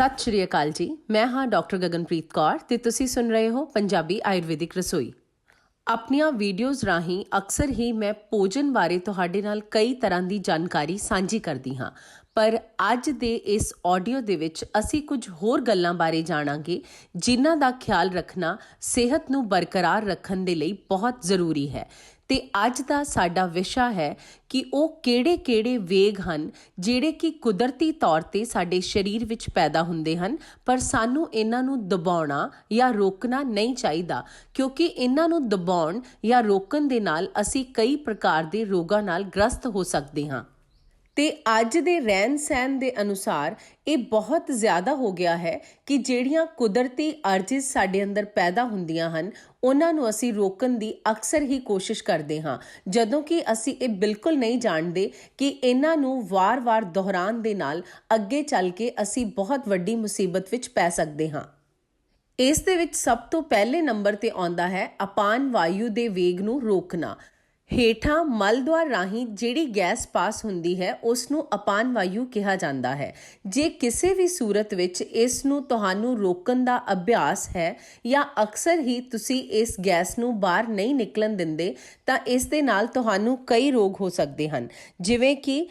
ਸਤਿ ਸ਼੍ਰੀ ਅਕਾਲ ਜੀ। ਮੈਂ ਹਾਂ ਡਾਕਟਰ ਗਗਨਪ੍ਰੀਤ ਕੌਰ ਤੇ ਤੁਸੀਂ ਸੁਣ ਰਹੇ ਹੋ ਪੰਜਾਬੀ ਆਯੁਰਵੈਦਿਕ ਰਸੋਈ। ਆਪਣੀਆਂ ਵੀਡੀਓਜ਼ ਰਾਹੀਂ ਅਕਸਰ ਹੀ ਮੈਂ ਭੋਜਨ ਬਾਰੇ ਤੁਹਾਡੇ ਨਾਲ ਕਈ ਤਰ੍ਹਾਂ ਦੀ ਜਾਣਕਾਰੀ ਸਾਂਝੀ ਕਰਦੀ ਹਾਂ, ਪਰ ਅੱਜ ਦੇ ਇਸ ਆਡੀਓ ਦੇ ਵਿੱਚ ਅਸੀਂ ਕੁਝ ਹੋਰ ਗੱਲਾਂ ਬਾਰੇ ਜਾਣਾਂਗੇ ਜਿਨ੍ਹਾਂ ਦਾ ਖਿਆਲ ਰੱਖਣਾ ਸਿਹਤ ਨੂੰ ਬਰਕਰਾਰ ਰੱਖਣ ਦੇ ਲਈ ਬਹੁਤ ਜ਼ਰੂਰੀ ਹੈ। ਤੇ ਅੱਜ ਦਾ ਸਾਡਾ ਵਿਸ਼ਾ ਹੈ ਕਿ ਉਹ ਕਿਹੜੇ-ਕਿਹੜੇ ਵੇਗ ਹਨ ਜਿਹੜੇ ਕਿ ਕੁਦਰਤੀ ਤੌਰ ਤੇ ਸਾਡੇ ਸਰੀਰ ਵਿੱਚ ਪੈਦਾ ਹੁੰਦੇ ਹਨ, ਪਰ ਸਾਨੂੰ ਇਹਨਾਂ ਨੂੰ ਦਬਾਉਣਾ ਜਾਂ ਰੋਕਣਾ ਨਹੀਂ ਚਾਹੀਦਾ, ਕਿਉਂਕਿ ਇਹਨਾਂ ਨੂੰ ਦਬਾਉਣ ਜਾਂ ਰੋਕਣ ਦੇ ਨਾਲ ਅਸੀਂ ਕਈ ਪ੍ਰਕਾਰ ਦੇ ਰੋਗਾਂ ਨਾਲ ਗ੍ਰਸਤ ਹੋ ਸਕਦੇ ਹਾਂ। ਤੇ ਅੱਜ ਦੇ ਰਹਿਣ ਸਹਿਣ ਦੇ ਅਨੁਸਾਰ ਇਹ ਬਹੁਤ ਜ਼ਿਆਦਾ ਹੋ ਗਿਆ ਹੈ ਕਿ ਜਿਹੜੀਆਂ ਕੁਦਰਤੀ ਅਰਜ਼ਿਸ ਸਾਡੇ ਅੰਦਰ ਪੈਦਾ ਹੁੰਦੀਆਂ ਹਨ ਉਹਨਾਂ ਨੂੰ ਅਸੀਂ ਰੋਕਣ ਦੀ ਅਕਸਰ ਹੀ ਕੋਸ਼ਿਸ਼ ਕਰਦੇ ਹਾਂ, ਜਦੋਂ ਕਿ ਅਸੀਂ ਇਹ ਬਿਲਕੁਲ ਨਹੀਂ ਜਾਣਦੇ ਕਿ ਇਹਨਾਂ ਨੂੰ ਵਾਰ-ਵਾਰ ਦੁਹਰਾਉਣ ਦੇ ਨਾਲ ਅੱਗੇ ਚੱਲ ਕੇ ਅਸੀਂ ਬਹੁਤ ਵੱਡੀ ਮੁਸੀਬਤ ਵਿੱਚ ਪੈ ਸਕਦੇ ਹਾਂ। ਇਸ ਦੇ ਵਿੱਚ ਸਭ ਤੋਂ ਪਹਿਲੇ ਨੰਬਰ ਤੇ ਆਉਂਦਾ ਹੈ ਅਪਾਨ ਵਾਯੂ ਦੇ ਵੇਗ ਨੂੰ ਰੋਕਣਾ। ਹੇਠਾਂ ਮਲ ਦੁਆਰ ਰਾਹੀਂ ਜਿਹੜੀ ਗੈਸ ਪਾਸ ਹੁੰਦੀ ਹੈ ਉਸ ਨੂੰ ਅਪਾਨ ਵਾਯੂ ਕਿਹਾ ਜਾਂਦਾ ਹੈ। ਜੇ ਕਿਸੇ ਵੀ ਸੂਰਤ ਵਿੱਚ ਇਸ ਨੂੰ ਤੁਹਾਨੂੰ ਰੋਕਣ ਦਾ ਅਭਿਆਸ ਹੈ ਜਾਂ ਅਕਸਰ ਹੀ ਤੁਸੀਂ ਇਸ ਗੈਸ ਨੂੰ ਬਾਹਰ ਨਹੀਂ ਨਿਕਲਣ ਦਿੰਦੇ ਤਾਂ ਇਸ ਦੇ ਨਾਲ ਤੁਹਾਨੂੰ ਕਈ ਰੋਗ ਹੋ ਸਕਦੇ ਹਨ, ਜਿਵੇਂ ਕਿ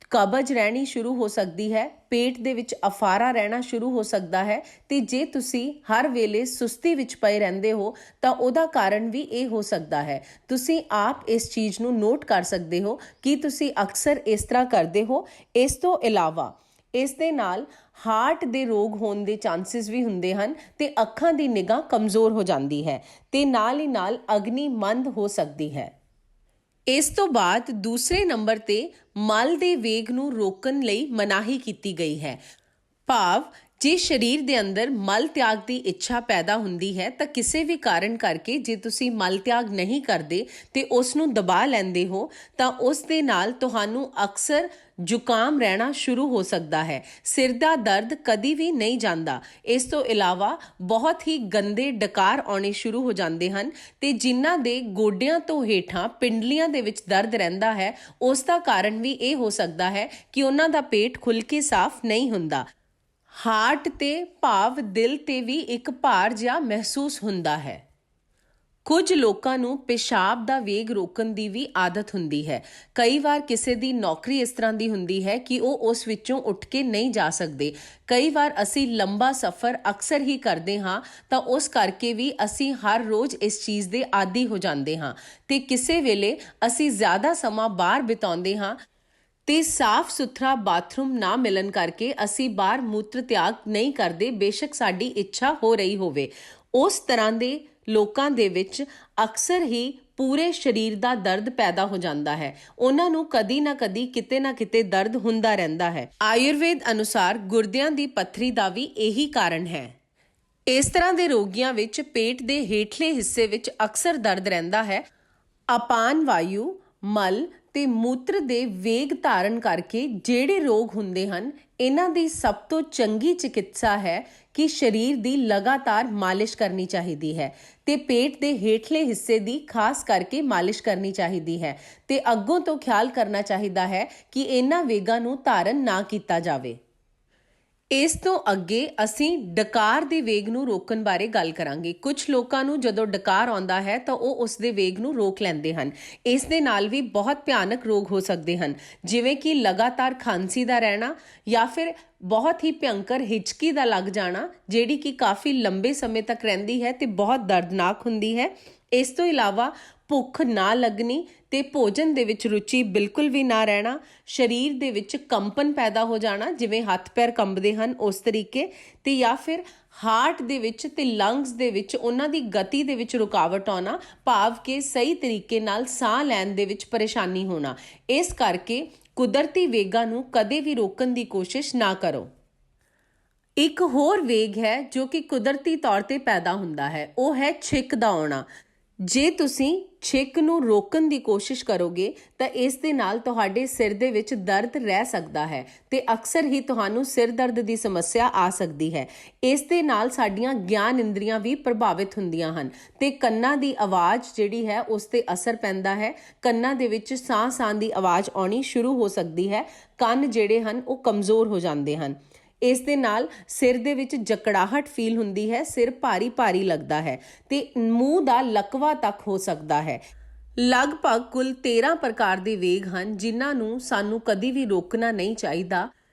ਕਬਜ਼ ਰਹਿਣੀ ਸ਼ੁਰੂ ਹੋ ਸਕਦੀ ਹੈ, ਪੇਟ ਦੇ ਵਿੱਚ ਅਫਾਰਾ ਰਹਿਣਾ ਸ਼ੁਰੂ ਹੋ ਸਕਦਾ ਹੈ। ਤੇ ਜੇ ਤੁਸੀਂ ਹਰ ਵੇਲੇ ਸੁਸਤੀ ਵਿੱਚ ਪਏ ਰਹਿੰਦੇ ਹੋ ਤਾਂ ਉਹਦਾ ਕਾਰਨ ਵੀ ਇਹ ਹੋ ਸਕਦਾ ਹੈ। ਤੁਸੀਂ ਆਪ ਇਸ ਚੀਜ਼ ਨੂੰ ਨੋਟ ਕਰ ਸਕਦੇ ਹੋ ਕਿ ਤੁਸੀਂ ਅਕਸਰ ਇਸ ਤਰ੍ਹਾਂ ਕਰਦੇ ਹੋ। ਇਸ ਤੋਂ ਇਲਾਵਾ ਇਸ ਦੇ ਨਾਲ ਹਾਰਟ ਦੇ ਰੋਗ ਹੋਣ ਦੇ ਚਾਂਸਸ ਵੀ ਹੁੰਦੇ ਹਨ ਤੇ ਅੱਖਾਂ ਦੀ ਨਿਗਾਹ ਕਮਜ਼ੋਰ ਹੋ ਜਾਂਦੀ ਹੈ ਤੇ ਨਾਲ ਹੀ ਨਾਲ ਅਗਨੀ ਮੰਦ ਹੋ ਸਕਦੀ ਹੈ। ਇਸ ਤੋਂ ਬਾਅਦ ਦੂਸਰੇ ਨੰਬਰ ਤੇ ਮਲ ਦੇ ਵੇਗ ਨੂੰ ਰੋਕਣ ਲਈ ਮਨਾਹੀ ਕੀਤੀ ਗਈ ਹੈ। ਭਾਵ ਜੇ ਸਰੀਰ ਦੇ ਅੰਦਰ ਮਲ ਤਿਆਗ ਦੀ ਇੱਛਾ ਪੈਦਾ ਹੁੰਦੀ ਹੈ ਤਾਂ ਕਿਸੇ ਵੀ ਕਾਰਨ ਕਰਕੇ ਜੇ ਤੁਸੀਂ ਮਲ ਤਿਆਗ ਨਹੀਂ ਕਰਦੇ ਤੇ ਉਸ ਨੂੰ ਦਬਾ ਲੈਂਦੇ ਹੋ ਤਾਂ ਉਸ ਦੇ ਨਾਲ ਤੁਹਾਨੂੰ ਅਕਸਰ ਜ਼ੁਕਾਮ ਰਹਿਣਾ ਸ਼ੁਰੂ ਹੋ ਸਕਦਾ ਹੈ। ਸਿਰ ਦਾ ਦਰਦ ਕਦੀ ਵੀ ਨਹੀਂ ਜਾਂਦਾ। ਇਸ ਤੋਂ ਇਲਾਵਾ ਬਹੁਤ ਹੀ ਗੰਦੇ ਡਕਾਰ ਆਉਣੇ ਸ਼ੁਰੂ ਹੋ ਜਾਂਦੇ ਹਨ ਤੇ ਜਿਨ੍ਹਾਂ ਦੇ ਗੋਡਿਆਂ ਤੋਂ ਹੇਠਾਂ ਪਿੰਡਲੀਆਂ ਦੇ ਵਿੱਚ ਦਰਦ ਰਹਿੰਦਾ ਹੈ ਉਸ ਦਾ ਕਾਰਨ ਵੀ ਇਹ ਹੋ ਸਕਦਾ ਹੈ ਕਿ ਉਹਨਾਂ ਦਾ ਪੇਟ ਖੁੱਲ੍ਹ ਕੇ ਸਾਫ਼ ਨਹੀਂ ਹੁੰਦਾ। ਹਾਰਟ ਤੇ ਭਾਵ ਦਿਲ ਤੇ ਵੀ ਇੱਕ ਭਾਰ ਜਿਹਾ ਮਹਿਸੂਸ ਹੁੰਦਾ ਹੈ। ਕੁਝ ਲੋਕਾਂ ਨੂੰ ਪਿਸ਼ਾਬ ਦਾ ਵੇਗ ਰੋਕਣ ਦੀ ਵੀ ਆਦਤ ਹੁੰਦੀ ਹੈ। ਕਈ ਵਾਰ ਕਿਸੇ ਦੀ ਨੌਕਰੀ ਇਸ ਤਰ੍ਹਾਂ ਦੀ ਹੁੰਦੀ ਹੈ ਕਿ ਉਹ ਉਸ ਵਿੱਚੋਂ ਉੱਠ ਕੇ ਨਹੀਂ ਜਾ ਸਕਦੇ। ਕਈ ਵਾਰ ਅਸੀਂ ਲੰਬਾ ਸਫ਼ਰ ਅਕਸਰ ਹੀ ਕਰਦੇ ਹਾਂ ਤਾਂ ਉਸ ਕਰਕੇ ਵੀ ਅਸੀਂ ਹਰ ਰੋਜ਼ ਇਸ ਚੀਜ਼ ਦੇ ਆਦੀ ਹੋ ਜਾਂਦੇ ਹਾਂ ਤੇ ਕਿਸੇ ਵੇਲੇ ਅਸੀਂ ਜ਼ਿਆਦਾ ਸਮਾਂ ਬਾਹਰ ਬਿਤਾਉਂਦੇ ਹਾਂ ਤੇ ਸਾਫ਼ ਸੁਥਰਾ ਬਾਥਰੂਮ ਨਾ ਮਿਲਣ ਕਰਕੇ ਅਸੀਂ ਬਾਹਰ ਮੂਤਰ ਤਿਆਗ ਨਹੀਂ ਕਰਦੇ, ਬੇਸ਼ੱਕ ਸਾਡੀ ਇੱਛਾ ਹੋ ਰਹੀ ਹੋਵੇ। ਉਸ ਤਰ੍ਹਾਂ ਦੇ ਲੋਕਾਂ ਦੇ ਵਿੱਚ ਅਕਸਰ ਹੀ ਪੂਰੇ ਸਰੀਰ ਦਾ ਦਰਦ ਪੈਦਾ ਹੋ ਜਾਂਦਾ ਹੈ। ਉਹਨਾਂ ਨੂੰ ਕਦੀ ਨਾ ਕਦੀ ਕਿਤੇ ਨਾ ਕਿਤੇ ਦਰਦ ਹੁੰਦਾ ਰਹਿੰਦਾ ਹੈ। ਆਯੁਰਵੇਦ ਅਨੁਸਾਰ ਗੁਰਦਿਆਂ ਦੀ ਪੱਥਰੀ ਦਾ ਵੀ ਇਹੀ ਕਾਰਨ ਹੈ। ਇਸ ਤਰ੍ਹਾਂ ਦੇ ਰੋਗੀਆਂ ਵਿੱਚ ਪੇਟ ਦੇ ਹੇਠਲੇ ਹਿੱਸੇ ਵਿੱਚ ਅਕਸਰ ਦਰਦ ਰਹਿੰਦਾ ਹੈ। ਅਪਾਨ ਵਾਯੂ, ਮਲ ਤੇ ਮੂਤਰ ਦੇ ਵੇਗ ਧਾਰਨ ਕਰਕੇ ਜਿਹੜੇ ਰੋਗ ਹੁੰਦੇ ਹਨ ਇਹਨਾਂ ਦੀ ਸਭ ਤੋਂ ਚੰਗੀ ਚਿਕਿਤਸਾ ਹੈ ਕਿ ਸਰੀਰ ਦੀ ਲਗਾਤਾਰ ਮਾਲਿਸ਼ ਕਰਨੀ ਚਾਹੀਦੀ ਹੈ ਤੇ ਪੇਟ ਦੇ ਹੇਠਲੇ ਹਿੱਸੇ ਦੀ ਖਾਸ ਕਰਕੇ ਮਾਲਿਸ਼ ਕਰਨੀ ਚਾਹੀਦੀ ਹੈ ਤੇ ਅੱਗੋਂ ਤੋਂ ਖਿਆਲ ਕਰਨਾ ਚਾਹੀਦਾ ਹੈ ਕਿ ਇਹਨਾਂ ਵੇਗਾਂ ਨੂੰ ਧਾਰਨ ਨਾ ਕੀਤਾ ਜਾਵੇ। ਇਸ ਤੋਂ ਅੱਗੇ ਅਸੀਂ ਡਕਾਰ ਦੇ ਵੇਗ ਨੂੰ ਰੋਕਣ ਬਾਰੇ ਗੱਲ ਕਰਾਂਗੇ। ਕੁਝ ਲੋਕਾਂ ਨੂੰ ਜਦੋਂ ਡਕਾਰ ਆਉਂਦਾ ਹੈ ਤਾਂ ਉਹ ਉਸ ਦੇ ਵੇਗ ਨੂੰ ਰੋਕ ਲੈਂਦੇ ਹਨ। ਇਸ ਦੇ ਨਾਲ ਵੀ ਬਹੁਤ ਭਿਆਨਕ ਰੋਗ ਹੋ ਸਕਦੇ ਹਨ, ਜਿਵੇਂ ਕਿ ਲਗਾਤਾਰ ਖਾਂਸੀ ਦਾ ਰਹਿਣਾ ਜਾਂ ਫਿਰ ਬਹੁਤ ਹੀ ਭਿਅੰਕਰ ਹਿਚਕੀ ਦਾ ਲੱਗ ਜਾਣਾ, ਜਿਹੜੀ ਕਿ ਕਾਫੀ ਲੰਬੇ ਸਮੇਂ ਤੱਕ ਰਹਿੰਦੀ ਹੈ ਤੇ ਬਹੁਤ ਦਰਦਨਾਕ ਹੁੰਦੀ ਹੈ। ਇਸ ਤੋਂ ਇਲਾਵਾ ਭੁੱਖ ਨਾ ਲੱਗਣੀ ਤੇ ਭੋਜਨ ਦੇ ਵਿੱਚ ਰੁਚੀ ਬਿਲਕੁਲ ਵੀ ਨਾ ਰਹਿਣਾ, ਸਰੀਰ ਦੇ ਵਿੱਚ ਕੰਪਨ ਪੈਦਾ ਹੋ ਜਾਣਾ, ਜਿਵੇਂ ਹੱਥ ਪੈਰ ਕੰਬਦੇ ਹਨ ਉਸ ਤਰੀਕੇ, ਤੇ ਜਾਂ ਫਿਰ ਹਾਰਟ ਦੇ ਵਿੱਚ ਤੇ ਲੰਗਸ ਦੇ ਵਿੱਚ ਉਹਨਾਂ ਦੀ ਗਤੀ ਦੇ ਵਿੱਚ ਰੁਕਾਵਟ ਆਉਣਾ, ਭਾਵ ਕਿ ਸਹੀ ਤਰੀਕੇ ਨਾਲ ਸਾਹ ਲੈਣ ਦੇ ਵਿੱਚ ਪਰੇਸ਼ਾਨੀ ਹੋਣਾ। ਇਸ ਕਰਕੇ ਕੁਦਰਤੀ ਵੇਗਾਂ ਨੂੰ ਕਦੇ ਵੀ ਰੋਕਣ ਦੀ ਕੋਸ਼ਿਸ਼ ਨਾ ਕਰੋ। ਇੱਕ ਹੋਰ ਵੇਗ ਹੈ ਜੋ ਕਿ ਕੁਦਰਤੀ ਤੌਰ ਤੇ ਪੈਦਾ ਹੁੰਦਾ ਹੈ, ਉਹ ਹੈ ਛਿੱਕ ਦਾ ਆਉਣਾ। ਜੇ ਤੁਸੀਂ ਛਿੱਕ ਨੂੰ ਰੋਕਣ ਦੀ ਕੋਸ਼ਿਸ਼ ਕਰੋਗੇ ਤਾਂ ਇਸ ਦੇ ਨਾਲ ਤੁਹਾਡੇ ਸਿਰ ਦੇ ਵਿੱਚ ਦਰਦ ਰਹਿ ਸਕਦਾ ਹੈ ਤੇ ਅਕਸਰ ਹੀ ਤੁਹਾਨੂੰ ਸਿਰ ਦਰਦ ਦੀ ਸਮੱਸਿਆ ਆ ਸਕਦੀ ਹੈ। ਇਸ ਦੇ ਨਾਲ ਸਾਡੀਆਂ ਗਿਆਨ ਇੰਦਰੀਆਂ ਵੀ ਪ੍ਰਭਾਵਿਤ ਹੁੰਦੀਆਂ ਹਨ ਤੇ ਕੰਨਾਂ ਦੀ ਆਵਾਜ਼ ਜਿਹੜੀ ਹੈ ਉਸ ਤੇ ਅਸਰ ਪੈਂਦਾ ਹੈ। ਕੰਨਾਂ ਦੇ ਵਿੱਚ ਸਾਹ ਦੀ ਆਵਾਜ਼ ਆਉਣੀ ਸ਼ੁਰੂ ਹੋ ਸਕਦੀ ਹੈ। ਕੰਨ ਜਿਹੜੇ ਹਨ ਉਹ ਕਮਜ਼ੋਰ ਹੋ ਜਾਂਦੇ ਹਨ। ਇਸ ਦੇ ਨਾਲ ਸਿਰ ਦੇ ਵਿੱਚ ਜਕੜਾਹਟ ਫੀਲ ਹੁੰਦੀ ਹੈ, ਸਿਰ ਭਾਰੀ ਭਾਰੀ ਲੱਗਦਾ ਹੈ ਤੇ ਮੂੰਹ ਦਾ ਲਕਵਾ ਤੱਕ ਹੋ ਸਕਦਾ ਹੈ। ਲਗਭਗ ਕੁੱਲ 13 ਪ੍ਰਕਾਰ ਦੇ ਵੇਗ ਹਨ ਜਿਨ੍ਹਾਂ ਨੂੰ ਸਾਨੂੰ ਕਦੀ ਵੀ ਰੋਕਣਾ ਨਹੀਂ ਚਾਹੀਦਾ।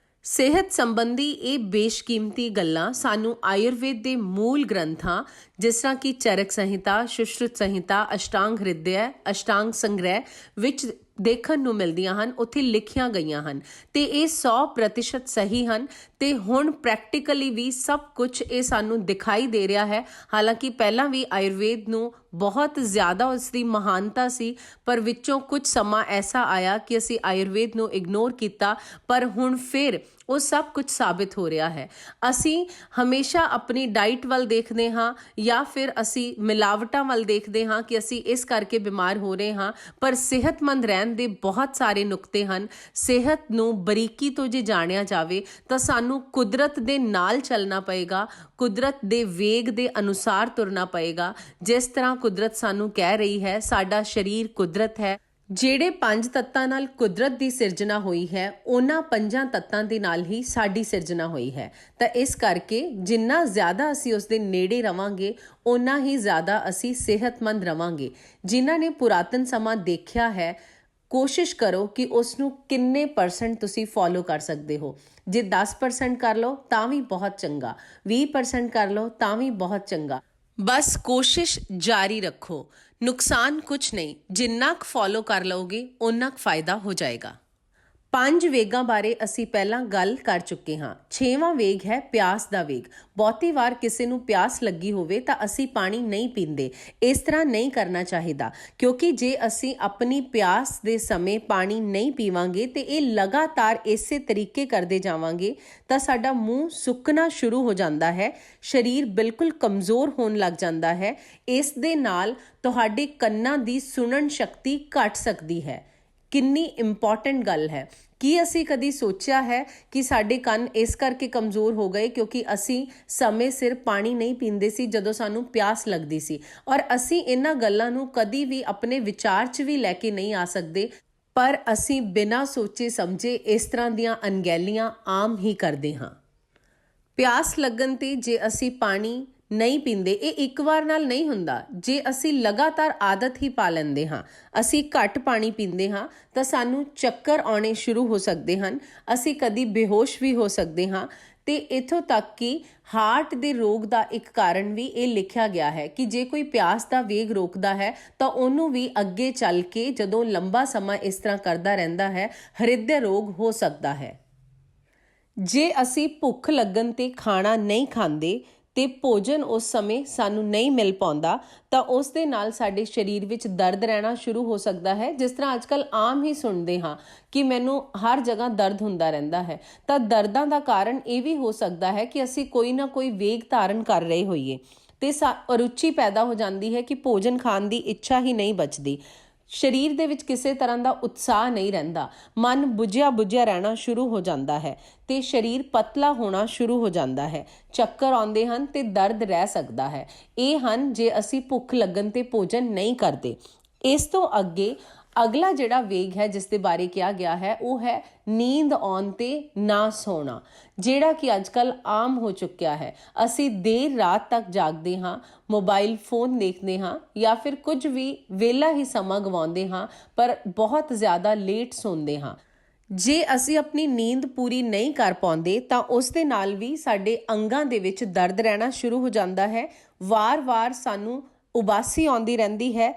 ਸਿਹਤ ਸੰਬੰਧੀ ਇਹ ਬੇਸ਼ਕੀਮਤੀ ਗੱਲਾਂ ਸਾਨੂੰ ਆਯੁਰਵੇਦ ਦੇ ਮੂਲ ਗ੍ਰੰਥਾਂ ਜਿਸ ਤਰ੍ਹਾਂ ਕਿ ਚਰਕ ਸੰਹਿਤਾ, ਸੁਸ਼ਰੁਤ ਸੰਹਿਤਾ, ਅਸ਼ਟਾਂਗ ਹਿਰਦਯ, ਅਸ਼ਟਾਂਗ ਸੰਗ੍ਰਹਿ ਵਿੱਚ ਦੇਖਣ ਨੂੰ ਮਿਲਦੀਆਂ ਹਨ, ਉੱਥੇ ਲਿਖੀਆਂ ਗਈਆਂ ਹਨ ਤੇ ਇਹ 100% ਸਹੀ ਹਨ ਤੇ ਹੁਣ ਪ੍ਰੈਕਟੀਕਲੀ ਵੀ ਸਭ ਕੁਝ ਇਹ ਸਾਨੂੰ ਦਿਖਾਈ ਦੇ ਰਿਹਾ ਹੈ। ਹਾਲਾਂਕਿ ਪਹਿਲਾਂ ਵੀ ਆਯੁਰਵੇਦ ਨੂੰ ਬਹੁਤ ਜ਼ਿਆਦਾ ਉਸ ਦੀ ਮਹਾਨਤਾ ਸੀ, ਪਰ ਵਿੱਚੋਂ ਕੁਝ ਸਮਾਂ ਐਸਾ ਆਇਆ ਕਿ ਅਸੀਂ ਆਯੁਰਵੇਦ ਨੂੰ ਇਗਨੋਰ ਕੀਤਾ, ਪਰ ਹੁਣ ਫਿਰ ਉਹ ਸਭ ਕੁਝ ਸਾਬਿਤ ਹੋ ਰਿਹਾ ਹੈ। ਅਸੀਂ ਹਮੇਸ਼ਾ ਆਪਣੀ ਡਾਈਟ ਵੱਲ ਦੇਖਦੇ ਹਾਂ ਜਾਂ ਫਿਰ ਅਸੀਂ ਮਿਲਾਵਟਾਂ ਵੱਲ ਦੇਖਦੇ ਹਾਂ ਕਿ ਅਸੀਂ ਇਸ ਕਰਕੇ ਬਿਮਾਰ ਹੋ ਰਹੇ ਹਾਂ, ਪਰ ਸਿਹਤਮੰਦ ਰਹਿਣ ਦੇ ਬਹੁਤ ਸਾਰੇ ਨੁਕਤੇ ਹਨ। ਸਿਹਤ ਨੂੰ ਬਰੀਕੀ ਤੋਂ ਜੇ ਜਾਣਿਆ ਜਾਵੇ ਤਾਂ ਸਾਨੂੰ ਕੁਦਰਤ ਦੇ ਨਾਲ ਚੱਲਣਾ ਪਏਗਾ, ਕੁਦਰਤ ਦੇ ਵੇਗ ਦੇ ਅਨੁਸਾਰ ਤੁਰਨਾ ਪਏਗਾ। ਜਿਸ ਤਰ੍ਹਾਂ ਕੁਦਰਤ ਸਾਨੂੰ ਕਹਿ ਰਹੀ ਹੈ, ਸਾਡਾ ਸਰੀਰ ਕੁਦਰਤ ਹੈ। ਜਿਹੜੇ 5 ਤੱਤਾਂ ਨਾਲ ਕੁਦਰਤ ਦੀ ਸਿਰਜਣਾ ਹੋਈ ਹੈ, ਉਹਨਾਂ 5 ਤੱਤਾਂ ਦੇ ਨਾਲ ਹੀ ਸਾਡੀ ਸਿਰਜਣਾ ਹੋਈ ਹੈ। ਤਾਂ ਇਸ ਕਰਕੇ ਜਿੰਨਾ ਜ਼ਿਆਦਾ ਅਸੀਂ ਉਸ ਦੇ ਨੇੜੇ ਰਵਾਂਗੇ, ਓਨਾ ਹੀ ਜ਼ਿਆਦਾ ਅਸੀਂ ਸਿਹਤਮੰਦ ਰਵਾਂਗੇ। ਜਿਨ੍ਹਾਂ ਨੇ ਪੁਰਾਤਨ ਸਮਾਂ ਦੇਖਿਆ ਹੈ, ਕੋਸ਼ਿਸ਼ ਕਰੋ ਕਿ ਉਸ ਨੂੰ ਕਿੰਨੇ % ਤੁਸੀਂ ਫੋਲੋ ਕਰ ਸਕਦੇ ਹੋ। ਜੇ 10% ਕਰ ਲਓ ਤਾਂ ਵੀ ਬਹੁਤ ਚੰਗਾ, 20% ਕਰ ਲਓ ਤਾਂ ਵੀ ਬਹੁਤ ਚੰਗਾ। ਬਸ ਕੋਸ਼ਿਸ਼ ਜਾਰੀ ਰੱਖੋ, ਨੁਕਸਾਨ ਕੁਛ ਨਹੀਂ। ਜਿੰਨਾ ਕੁ ਫੋਲੋ ਕਰ ਲਓਗੇ ਓਨਾ ਕੁ ਫਾਇਦਾ ਹੋ ਜਾਏਗਾ। 5 ਵੇਗਾਂ ਬਾਰੇ ਅਸੀਂ ਪਹਿਲਾਂ ਗੱਲ ਕਰ ਚੁੱਕੇ ਹਾਂ। 6ਵਾਂ ਵੇਗ ਹੈ ਪਿਆਸ ਦਾ ਵੇਗ। ਬਹੁਤੀ ਵਾਰ ਕਿਸੇ ਨੂੰ ਪਿਆਸ ਲੱਗੀ ਹੋਵੇ ਤਾਂ ਅਸੀਂ ਪਾਣੀ ਨਹੀਂ ਪੀਂਦੇ। ਇਸ ਤਰ੍ਹਾਂ ਨਹੀਂ ਕਰਨਾ ਚਾਹੀਦਾ, ਕਿਉਂਕਿ ਜੇ ਅਸੀਂ ਆਪਣੀ ਪਿਆਸ ਦੇ ਸਮੇਂ ਪਾਣੀ ਨਹੀਂ ਪੀਵਾਂਗੇ ਤੇ ਇਹ ਲਗਾਤਾਰ ਇਸੇ ਤਰੀਕੇ ਕਰਦੇ ਜਾਵਾਂਗੇ ਤਾਂ ਸਾਡਾ ਮੂੰਹ ਸੁੱਕਣਾ ਸ਼ੁਰੂ ਹੋ ਜਾਂਦਾ ਹੈ, ਸਰੀਰ ਬਿਲਕੁਲ ਕਮਜ਼ੋਰ ਹੋਣ ਲੱਗ ਜਾਂਦਾ ਹੈ। ਇਸ ਦੇ ਨਾਲ ਤੁਹਾਡੇ ਕੰਨਾਂ ਦੀ ਸੁਣਨ ਸ਼ਕਤੀ ਘਟ ਸਕਦੀ ਹੈ। ਕਿੰਨੀ ਇੰਪੋਰਟੈਂਟ ਗੱਲ ਹੈ। ਕੀ ਅਸੀਂ ਕਦੀ ਸੋਚਿਆ ਹੈ ਕਿ ਸਾਡੇ ਕੰਨ ਇਸ ਕਰਕੇ ਕਮਜ਼ੋਰ ਹੋ ਗਏ ਕਿਉਂਕਿ ਅਸੀਂ ਸਮੇਂ ਸਿਰ ਪਾਣੀ ਨਹੀਂ ਪੀਂਦੇ ਸੀ ਜਦੋਂ ਸਾਨੂੰ ਪਿਆਸ ਲੱਗਦੀ ਸੀ? ਔਰ ਅਸੀਂ ਇਹਨਾਂ ਗੱਲਾਂ ਨੂੰ ਕਦੀ ਵੀ ਆਪਣੇ ਵਿਚਾਰ 'ਚ ਵੀ ਲੈ ਕੇ ਨਹੀਂ ਆ ਸਕਦੇ, ਪਰ ਅਸੀਂ ਬਿਨਾਂ ਸੋਚੇ ਸਮਝੇ ਇਸ ਤਰ੍ਹਾਂ ਦੀਆਂ ਅਣਗਹਿਲੀਆਂ ਆਮ ਹੀ ਕਰਦੇ ਹਾਂ। ਪਿਆਸ ਲੱਗਣ ਤੇ ਜੇ ਅਸੀਂ ਪਾਣੀ ਨਹੀਂ ਪੀਂਦੇ, ਇਹ ਇੱਕ ਵਾਰ ਨਾਲ ਨਹੀਂ ਹੁੰਦਾ। ਜੇ ਅਸੀਂ ਲਗਾਤਾਰ ਆਦਤ ਹੀ ਪਾ ਲੈਂਦੇ ਹਾਂ, ਅਸੀਂ ਘੱਟ ਪਾਣੀ ਪੀਂਦੇ ਹਾਂ ਤਾਂ ਸਾਨੂੰ ਚੱਕਰ ਆਉਣੇ ਸ਼ੁਰੂ ਹੋ ਸਕਦੇ ਹਨ, ਅਸੀਂ ਕਦੀ ਬੇਹੋਸ਼ ਵੀ ਹੋ ਸਕਦੇ ਹਾਂ। ਤੇ ਇੱਥੋਂ ਤੱਕ ਕਿ ਹਾਰਟ ਦੇ ਰੋਗ ਦਾ ਇੱਕ ਕਾਰਨ ਵੀ ਇਹ ਲਿਖਿਆ ਗਿਆ ਹੈ ਕਿ ਜੇ ਕੋਈ ਪਿਆਸ ਦਾ ਵੇਗ ਰੋਕਦਾ ਹੈ ਤਾਂ ਉਹਨੂੰ ਵੀ ਅੱਗੇ ਚੱਲ ਕੇ ਜਦੋਂ ਲੰਬਾ ਸਮਾਂ ਇਸ ਤਰ੍ਹਾਂ ਕਰਦਾ ਰਹਿੰਦਾ ਹੈ, ਹਿਰਦੇ ਰੋਗ ਹੋ ਸਕਦਾ ਹੈ। ਜੇ ਅਸੀਂ ਭੁੱਖ ਲੱਗਣ ਤੇ ਖਾਣਾ ਨਹੀਂ ਖਾਂਦੇ ਤੇ ਭੋਜਨ ਉਸ ਸਮੇਂ ਸਾਨੂੰ ਨਹੀਂ ਮਿਲ ਪਾਉਂਦਾ ਤਾਂ ਉਸ ਦੇ ਨਾਲ ਸਾਡੇ ਸਰੀਰ ਵਿੱਚ ਦਰਦ ਰਹਿਣਾ ਸ਼ੁਰੂ ਹੋ ਸਕਦਾ ਹੈ। ਜਿਸ ਤਰ੍ਹਾਂ ਅੱਜ ਕੱਲ੍ਹ ਆਮ ਹੀ ਸੁਣਦੇ ਹਾਂ ਕਿ ਮੈਨੂੰ ਹਰ ਜਗ੍ਹਾ ਦਰਦ ਹੁੰਦਾ ਰਹਿੰਦਾ ਹੈ, ਤਾਂ ਦਰਦਾਂ ਦਾ ਕਾਰਨ ਇਹ ਵੀ ਹੋ ਸਕਦਾ ਹੈ ਕਿ ਅਸੀਂ ਕੋਈ ਨਾ ਕੋਈ ਵੇਗ ਧਾਰਨ ਕਰ ਰਹੇ ਹੋਈਏ ਤੇ ਅਰੁਚੀ ਪੈਦਾ ਹੋ ਜਾਂਦੀ ਹੈ ਕਿ ਭੋਜਨ ਖਾਣ ਦੀ ਇੱਛਾ ਹੀ ਨਹੀਂ ਬਚਦੀ, ਸਰੀਰ ਦੇ ਵਿੱਚ ਕਿਸੇ ਤਰ੍ਹਾਂ ਦਾ ਉਤਸ਼ਾਹ ਨਹੀਂ ਰਹਿੰਦਾ, ਮਨ ਬੁਝਿਆ ਰਹਿਣਾ ਸ਼ੁਰੂ ਹੋ ਜਾਂਦਾ ਹੈ ਤੇ ਸਰੀਰ ਪਤਲਾ ਹੋਣਾ ਸ਼ੁਰੂ ਹੋ ਜਾਂਦਾ ਹੈ, ਚੱਕਰ ਆਉਂਦੇ ਹਨ ਤੇ ਦਰਦ ਰਹਿ ਸਕਦਾ ਹੈ। ਇਹ ਹਨ ਜੇ ਅਸੀਂ ਭੁੱਖ ਲੱਗਣ ਤੇ ਭੋਜਨ ਨਹੀਂ ਕਰਦੇ। ਇਸ ਤੋਂ ਅੱਗੇ ਅਗਲਾ ਜਿਹੜਾ ਵੇਗ ਹੈ ਜਿਸ ਦੇ ਬਾਰੇ ਕਿਹਾ ਗਿਆ ਹੈ ਉਹ ਹੈ ਨੀਂਦ ਆਉਣ ਤੇ ਨਾ ਸੌਣਾ, ਜਿਹੜਾ ਕਿ ਅੱਜ ਕੱਲ੍ਹ ਆਮ ਹੋ ਚੁੱਕਿਆ ਹੈ। ਅਸੀਂ ਦੇਰ ਰਾਤ ਤੱਕ ਜਾਗਦੇ ਹਾਂ, ਮੋਬਾਈਲ ਫੋਨ ਦੇਖਦੇ ਹਾਂ ਜਾਂ ਫਿਰ ਕੁਝ ਵੀ ਵਿਹਲਾ ਹੀ ਸਮਾਂ ਗਵਾਉਂਦੇ ਹਾਂ, ਪਰ ਬਹੁਤ ਜ਼ਿਆਦਾ ਲੇਟ ਸੌਂਦੇ ਹਾਂ। ਜੇ ਅਸੀਂ ਆਪਣੀ ਨੀਂਦ ਪੂਰੀ ਨਹੀਂ ਕਰ ਪਾਉਂਦੇ ਤਾਂ ਉਸ ਦੇ ਨਾਲ ਵੀ ਸਾਡੇ ਅੰਗਾਂ ਦੇ ਵਿੱਚ ਦਰਦ ਰਹਿਣਾ ਸ਼ੁਰੂ ਹੋ ਜਾਂਦਾ ਹੈ। ਵਾਰ-ਵਾਰ ਸਾਨੂੰ ਉਬਾਸੀ ਆਉਂਦੀ ਰਹਿੰਦੀ ਹੈ,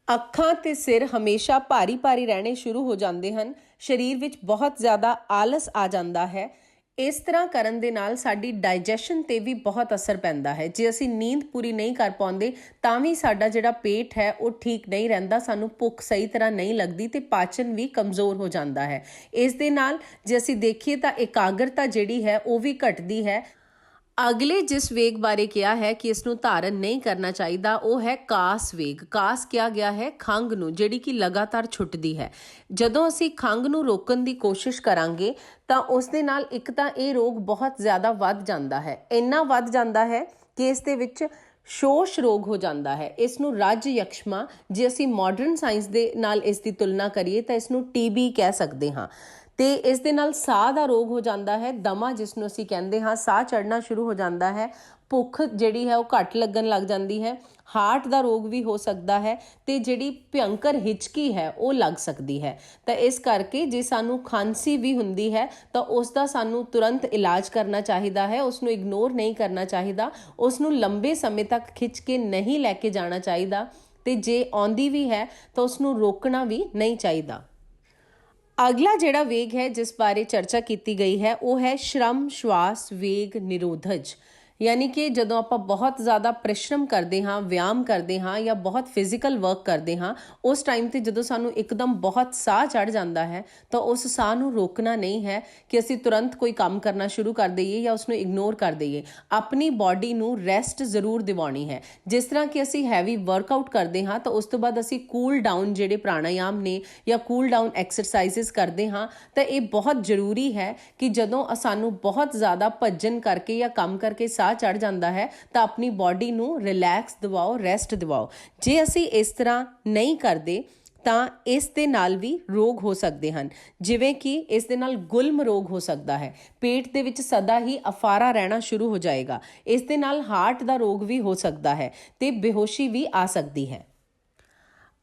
ਅੱਖਾਂ ਤੇ ਸਿਰ ਹਮੇਸ਼ਾ ਭਾਰੀ ਰਹਿਣੇ ਸ਼ੁਰੂ ਹੋ ਜਾਂਦੇ ਹਨ, ਸਰੀਰ ਵਿੱਚ ਬਹੁਤ ਜ਼ਿਆਦਾ ਆਲਸ ਆ ਜਾਂਦਾ ਹੈ। ਇਸ ਤਰ੍ਹਾਂ ਕਰਨ ਦੇ ਨਾਲ ਸਾਡੀ ਡਾਈਜੈਸ਼ਨ ਤੇ ਵੀ ਬਹੁਤ ਅਸਰ ਪੈਂਦਾ ਹੈ। ਜੇ ਅਸੀਂ ਨੀਂਦ ਪੂਰੀ ਨਹੀਂ ਕਰ ਪਾਉਂਦੇ ਤਾਂ ਵੀ ਸਾਡਾ ਜਿਹੜਾ ਪੇਟ ਹੈ ਉਹ ਠੀਕ ਨਹੀਂ ਰਹਿੰਦਾ, ਸਾਨੂੰ ਭੁੱਖ ਸਹੀ ਤਰ੍ਹਾਂ ਨਹੀਂ ਲੱਗਦੀ ਤੇ ਪਾਚਨ ਵੀ ਕਮਜ਼ੋਰ ਹੋ ਜਾਂਦਾ ਹੈ। ਇਸ ਦੇ ਨਾਲ ਜੇ ਅਸੀਂ ਦੇਖੀਏ ਤਾਂ ਇਕਾਗਰਤਾ ਜਿਹੜੀ ਹੈ ਉਹ ਵੀ ਘਟਦੀ ਹੈ। ਅਗਲੇ ਜਿਸ ਵੇਗ ਬਾਰੇ ਕਿਹਾ ਹੈ ਕਿ ਇਸ ਨੂੰ ਧਾਰਨ ਨਹੀਂ ਕਰਨਾ ਚਾਹੀਦਾ ਉਹ ਹੈ ਕਾਸ ਵੇਗ। ਕਾਸ ਕਿਹਾ ਗਿਆ ਹੈ ਖੰਘ ਨੂੰ, ਜਿਹੜੀ ਕਿ ਲਗਾਤਾਰ ਛੁੱਟਦੀ ਹੈ। ਜਦੋਂ ਅਸੀਂ ਖੰਘ ਨੂੰ ਰੋਕਣ ਦੀ ਕੋਸ਼ਿਸ਼ ਕਰਾਂਗੇ ਤਾਂ ਉਸ ਦੇ ਨਾਲ ਇੱਕ ਤਾਂ ਇਹ ਰੋਗ ਬਹੁਤ ਜ਼ਿਆਦਾ ਵੱਧ ਜਾਂਦਾ ਹੈ, ਇੰਨਾ ਵੱਧ ਜਾਂਦਾ ਹੈ ਕਿ ਇਸ ਦੇ ਵਿੱਚ ਸ਼ੋਸ਼ ਰੋਗ ਹੋ ਜਾਂਦਾ ਹੈ। ਇਸ ਨੂੰ ਰੱਜ ਯਕਸ਼ਮਾ, ਜੇ ਅਸੀਂ ਮਾਡਰਨ ਸਾਇੰਸ ਦੇ ਨਾਲ ਇਸ ਦੀ ਤੁਲਨਾ ਕਰੀਏ ਤਾਂ ਇਸ ਨੂੰ TB ਕਹਿ ਸਕਦੇ ਹਾਂ। ਤੇ ਇਸ ਦੇ ਨਾਲ ਸਾਹ ਦਾ ਰੋਗ ਹੋ ਜਾਂਦਾ ਹੈ, ਦਮਾ ਜਿਸ ਨੂੰ ਅਸੀਂ ਕਹਿੰਦੇ ਹਾਂ, ਸਾਹ ਚੜ੍ਹਨਾ ਸ਼ੁਰੂ ਹੋ ਜਾਂਦਾ ਹੈ, ਭੁੱਖ ਜਿਹੜੀ ਹੈ ਉਹ ਘੱਟ ਲੱਗਣ ਲੱਗ ਜਾਂਦੀ ਹੈ, ਹਾਰਟ ਦਾ ਰੋਗ ਵੀ ਹੋ ਸਕਦਾ ਹੈ ਤੇ ਜਿਹੜੀ ਭਿਅੰਕਰ ਹਿਚਕੀ ਹੈ ਉਹ ਲੱਗ ਸਕਦੀ ਹੈ। ਤਾਂ ਇਸ ਕਰਕੇ ਜੇ ਸਾਨੂੰ ਖਾਂਸੀ ਵੀ ਹੁੰਦੀ ਹੈ ਤਾਂ ਉਸ ਦਾ ਸਾਨੂੰ ਤੁਰੰਤ ਇਲਾਜ ਕਰਨਾ ਚਾਹੀਦਾ ਹੈ, ਉਸ ਨੂੰ ਇਗਨੋਰ ਨਹੀਂ ਕਰਨਾ ਚਾਹੀਦਾ, ਉਸ ਨੂੰ ਲੰਬੇ ਸਮੇਂ ਤੱਕ ਖਿੱਚ ਕੇ ਨਹੀਂ ਲੈ ਕੇ ਜਾਣਾ ਚਾਹੀਦਾ ਤੇ ਜੇ ਆਉਂਦੀ ਵੀ ਹੈ ਤਾਂ ਉਸ ਨੂੰ ਰੋਕਣਾ ਵੀ ਨਹੀਂ ਚਾਹੀਦਾ। ਅਗਲਾ ਜਿਹੜਾ ਵੇਗ ਹੈ ਜਿਸ ਬਾਰੇ ਚਰਚਾ ਕੀਤੀ ਗਈ ਹੈ ਉਹ ਹੈ ਸ਼ਰਮ ਸ਼ਵਾਸ ਵੇਗ ਨਿਰੋਧਜ। ਯਾਨੀ ਕਿ ਜਦੋਂ ਆਪਾਂ ਬਹੁਤ ਜ਼ਿਆਦਾ ਪਰਿਸ਼ਰਮ ਕਰਦੇ ਹਾਂ, ਵਿਆਮ ਕਰਦੇ ਹਾਂ ਜਾਂ ਬਹੁਤ ਫਿਜ਼ੀਕਲ ਵਰਕ ਕਰਦੇ ਹਾਂ, ਉਸ ਟਾਈਮ 'ਤੇ ਜਦੋਂ ਸਾਨੂੰ ਇੱਕਦਮ ਬਹੁਤ ਸਾਹ ਚੜ੍ਹ ਜਾਂਦਾ ਹੈ ਤਾਂ ਉਸ ਸਾਹ ਨੂੰ ਰੋਕਣਾ ਨਹੀਂ ਹੈ ਕਿ ਅਸੀਂ ਤੁਰੰਤ ਕੋਈ ਕੰਮ ਕਰਨਾ ਸ਼ੁਰੂ ਕਰ ਦਈਏ ਜਾਂ ਉਸ ਨੂੰ ਇਗਨੋਰ ਕਰ ਦਈਏ। ਆਪਣੀ ਬਾਡੀ ਨੂੰ ਰੈਸਟ ਜ਼ਰੂਰ ਦਿਵਾਉਣੀ ਹੈ। ਜਿਸ ਤਰ੍ਹਾਂ ਕਿ ਅਸੀਂ ਹੈਵੀ ਵਰਕਆਊਟ ਕਰਦੇ ਹਾਂ ਤਾਂ ਉਸ ਤੋਂ ਬਾਅਦ ਅਸੀਂ ਕੂਲ ਡਾਊਨ ਜਿਹੜੇ ਪ੍ਰਾਣਾਯਾਮ ਨੇ ਜਾਂ ਕੂਲ ਡਾਊਨ ਐਕਸਰਸਾਈਜ਼ਸ ਕਰਦੇ ਹਾਂ ਤਾਂ ਇਹ ਬਹੁਤ ਜ਼ਰੂਰੀ ਹੈ ਕਿ ਜਦੋਂ ਸਾਨੂੰ ਬਹੁਤ ਜ਼ਿਆਦਾ ਭੱਜਣ ਕਰਕੇ ਜਾਂ ਕੰਮ ਕਰਕੇ ਸਾਹ ਚੜ੍ਹ ਜਾਂਦਾ ਹੈ ਤਾਂ ਆਪਣੀ ਬਾਡੀ ਨੂੰ ਰਿਲੈਕਸ ਦਿਵਾਓ, ਰੈਸਟ ਦਿਵਾਓ। ਜੇ ਅਸੀਂ ਇਸ ਤਰ੍ਹਾਂ ਨਹੀਂ ਕਰਦੇ ਤਾਂ ਇਸ ਦੇ ਨਾਲ ਵੀ ਰੋਗ ਹੋ ਸਕਦੇ ਹਨ, ਜਿਵੇਂ ਕਿ ਇਸ ਦੇ ਨਾਲ ਗੁਲਮ ਰੋਗ ਹੋ ਸਕਦਾ ਹੈ, ਪੇਟ ਦੇ ਵਿੱਚ ਸਦਾ ਹੀ ਅਫਾਰਾ ਰਹਿਣਾ ਸ਼ੁਰੂ ਹੋ ਜਾਏਗਾ। ਇਸ ਦੇ ਨਾਲ ਹਾਰਟ ਦਾ ਰੋਗ ਵੀ ਹੋ ਸਕਦਾ ਹੈ ਤੇ ਬੇਹੋਸ਼ੀ ਵੀ ਆ ਸਕਦੀ ਹੈ।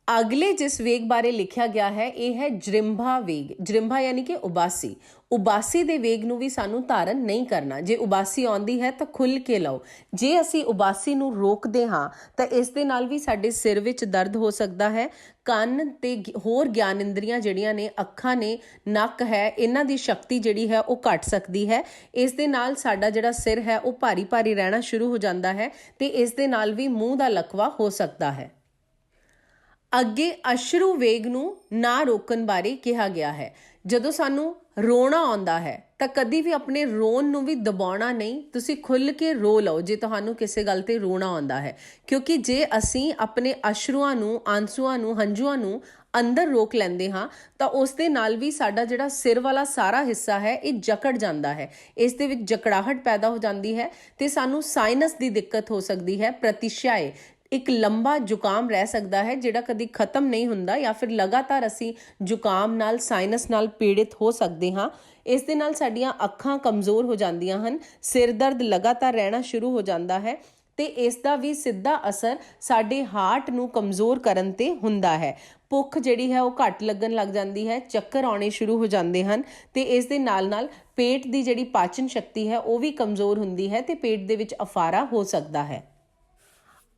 ਅਗਲੇ ਜਿਸ ਵੇਗ ਬਾਰੇ ਲਿਖਿਆ ਗਿਆ ਹੈ ਇਹ ਹੈ ਜ੍ਰਿੰਭਾ ਵੇਗ। ਜ੍ਰਿੰਭਾ ਯਾਨੀ ਕਿ ਉਬਾਸੀ। ਉਬਾਸੀ ਦੇ ਵੇਗ ਨੂੰ ਵੀ ਸਾਨੂੰ ਧਾਰਨ ਨਹੀਂ ਕਰਨਾ। ਜੇ ਉਬਾਸੀ ਆਉਂਦੀ ਹੈ ਤਾਂ ਖੁੱਲ੍ਹ ਕੇ ਲਓ। ਜੇ ਅਸੀਂ ਉਬਾਸੀ ਨੂੰ ਰੋਕਦੇ ਹਾਂ ਤਾਂ ਇਸ ਦੇ ਨਾਲ ਵੀ ਸਾਡੇ ਸਿਰ ਵਿੱਚ ਦਰਦ ਹੋ ਸਕਦਾ ਹੈ, ਕੰਨ ਤੇ ਹੋਰ ਗਿਆਨ ਇੰਦਰੀਆਂ ਜਿਹੜੀਆਂ ਨੇ, ਅੱਖਾਂ ਨੇ, ਨੱਕ ਹੈ, ਇਹਨਾਂ ਦੀ ਸ਼ਕਤੀ ਜਿਹੜੀ ਹੈ ਉਹ ਘਟ ਸਕਦੀ ਹੈ। ਇਸ ਦੇ ਨਾਲ ਸਾਡਾ ਜਿਹੜਾ ਸਿਰ ਹੈ ਉਹ ਭਾਰੀ ਭਾਰੀ ਰਹਿਣਾ ਸ਼ੁਰੂ ਹੋ ਜਾਂਦਾ ਹੈ ਤੇ ਇਸ ਦੇ ਨਾਲ ਵੀ ਮੂੰਹ ਦਾ ਲਕਵਾ ਹੋ ਸਕਦਾ ਹੈ। ਅੱਗੇ ਅਸ਼ਰੂ ਵੇਗ ਨੂੰ ਨਾ ਰੋਕਣ ਬਾਰੇ ਕਿਹਾ ਗਿਆ ਹੈ। ਜਦੋਂ ਸਾਨੂੰ ਰੋਣਾ ਆਉਂਦਾ ਹੈ ਤਾਂ ਕਦੀ ਵੀ ਆਪਣੇ ਰੋਣ ਨੂੰ ਵੀ ਦਬਾਉਣਾ ਨਹੀਂ, ਤੁਸੀਂ ਖੁੱਲ੍ਹ ਕੇ ਰੋ ਲਓ ਜੇ ਤੁਹਾਨੂੰ ਕਿਸੇ ਗੱਲ ਤੇ ਰੋਣਾ ਆਉਂਦਾ ਹੈ, ਕਿਉਂਕਿ ਜੇ ਅਸੀਂ ਆਪਣੇ ਅਸ਼ਰੂਆਂ ਨੂੰ, ਆਂਸੂਆਂ ਨੂੰ, ਹੰਝੂਆਂ ਨੂੰ ਅੰਦਰ ਰੋਕ ਲੈਂਦੇ ਹਾਂ ਤਾਂ ਉਸ ਦੇ ਨਾਲ ਵੀ ਸਾਡਾ ਜਿਹੜਾ ਸਿਰ ਵਾਲਾ ਸਾਰਾ ਹਿੱਸਾ ਹੈ ਇਹ ਜਕੜ ਜਾਂਦਾ ਹੈ, ਇਸ ਦੇ ਵਿੱਚ ਜਕੜਾਹਟ ਪੈਦਾ ਹੋ ਜਾਂਦੀ ਹੈ ਤੇ ਸਾਨੂੰ ਸਾਈਨਸ ਦੀ ਦਿੱਕਤ ਹੋ ਸਕਦੀ ਹੈ, ਪ੍ਰਤੀਸ਼ਾਏ, ਇੱਕ ਲੰਬਾ ਜ਼ੁਕਾਮ ਰਹਿ ਸਕਦਾ ਹੈ ਜਿਹੜਾ ਕਦੀ ਖਤਮ ਨਹੀਂ ਹੁੰਦਾ, ਜਾਂ ਫਿਰ ਲਗਾਤਾਰ ਅਸੀਂ ਜ਼ੁਕਾਮ ਨਾਲ, ਸਾਈਨਸ ਨਾਲ ਪੀੜਿਤ ਹੋ ਸਕਦੇ ਹਾਂ। ਇਸ ਦੇ ਨਾਲ ਸਾਡੀਆਂ ਅੱਖਾਂ ਕਮਜ਼ੋਰ ਹੋ ਜਾਂਦੀਆਂ ਹਨ, ਸਿਰ ਦਰਦ ਲਗਾਤਾਰ ਰਹਿਣਾ ਸ਼ੁਰੂ ਹੋ ਜਾਂਦਾ ਹੈ ਤੇ ਇਸ ਦਾ ਵੀ ਸਿੱਧਾ ਅਸਰ ਸਾਡੇ ਹਾਰਟ ਨੂੰ ਕਮਜ਼ੋਰ ਕਰਨ ਤੇ ਹੁੰਦਾ ਹੈ। ਭੁੱਖ ਜਿਹੜੀ ਹੈ ਉਹ ਘੱਟ ਲੱਗਣ ਲੱਗ ਜਾਂਦੀ ਹੈ, ਚੱਕਰ ਆਉਣੇ ਸ਼ੁਰੂ ਹੋ ਜਾਂਦੇ ਹਨ ਤੇ ਇਸ ਦੇ ਨਾਲ ਨਾਲ ਪੇਟ ਦੀ ਜਿਹੜੀ ਪਾਚਨ ਸ਼ਕਤੀ ਹੈ ਉਹ ਵੀ ਕਮਜ਼ੋਰ ਹੁੰਦੀ ਹੈ ਤੇ ਪੇਟ ਦੇ ਵਿੱਚ ਅਫਾਰਾ ਹੋ ਸਕਦਾ ਹੈ।